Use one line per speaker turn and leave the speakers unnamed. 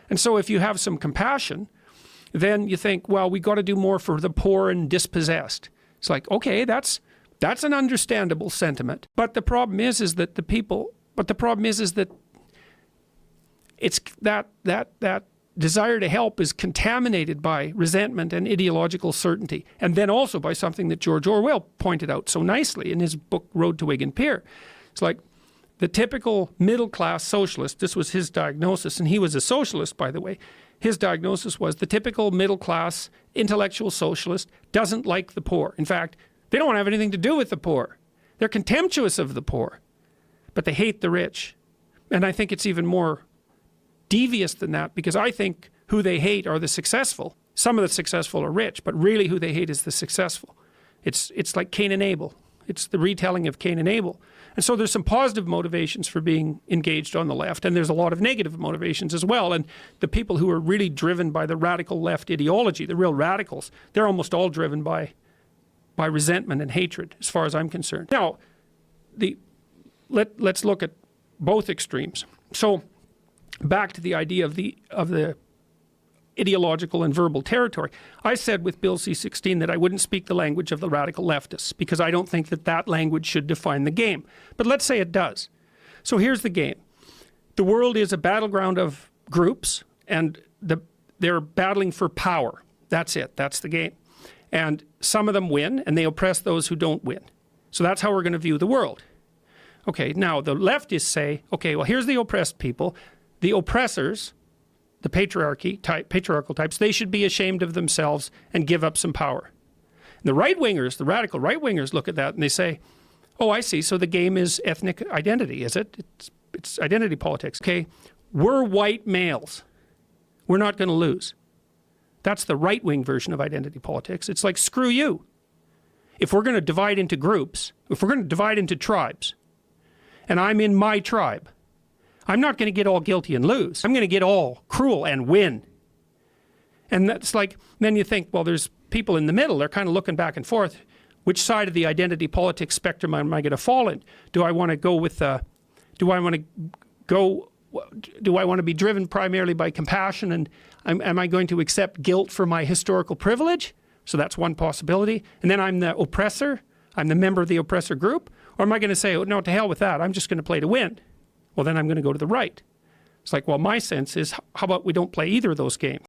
And so if you have some compassion, then you think, well, we got to do more for the poor and dispossessed. It's like, okay, that's an understandable sentiment. But the problem is that the people, that it's that desire to help is contaminated by resentment and ideological certainty. And then also by something that George Orwell pointed out so nicely in his book, Road to Wigan Pier. It's like the typical middle-class socialist, this was his diagnosis, and he was a socialist, by the way. His diagnosis was the typical middle-class intellectual socialist doesn't like the poor. In fact, they don't want to have anything to do with the poor. They're contemptuous of the poor, but they hate the rich. And I think it's even more devious than that, because I think who they hate are the successful. Some of the successful are rich, but really who they hate is the successful. It's like Cain and Abel. It's the retelling of Cain and Abel. And so there's some positive motivations for being engaged on the left, and there's a lot of negative motivations as well. And the people who are really driven by the radical left ideology, the real radicals, they're almost all driven by resentment and hatred, as far as I'm concerned. Now, let's look at both extremes. So back to the idea of the ideological and verbal territory. I said with Bill C-16 that I wouldn't speak the language of the radical leftists, because I don't think that language should define the game. But let's say it does. So here's the game. The world is a battleground of groups, and they're battling for power. That's it. That's the game. And some of them win, and they oppress those who don't win. So that's how we're going to view the world. Okay, now the leftists say, okay, well, here's the oppressed people. The oppressors, the patriarchal types, they should be ashamed of themselves and give up some power. And the right-wingers, the radical right-wingers look at that and they say, oh, I see, so the game is ethnic identity, is it? It's identity politics. Okay, we're white males. We're not going to lose. That's the right-wing version of identity politics. It's like, screw you. If we're going to divide into groups, if we're going to divide into tribes, and I'm in my tribe, I'm not going to get all guilty and lose. I'm going to get all cruel and win. And that's like, then you think, well, there's people in the middle. They're kind of looking back and forth. Which side of the identity politics spectrum am I going to fall in? Do I want to go with, do I want to be driven primarily by compassion, and am I going to accept guilt for my historical privilege? So that's one possibility. And then I'm the oppressor. I'm the member of the oppressor group. Or am I going to say, oh, no, to hell with that. I'm just going to play to win. Well, then I'm going to go to the right. It's like, well, my sense is, how about we don't play either of those games?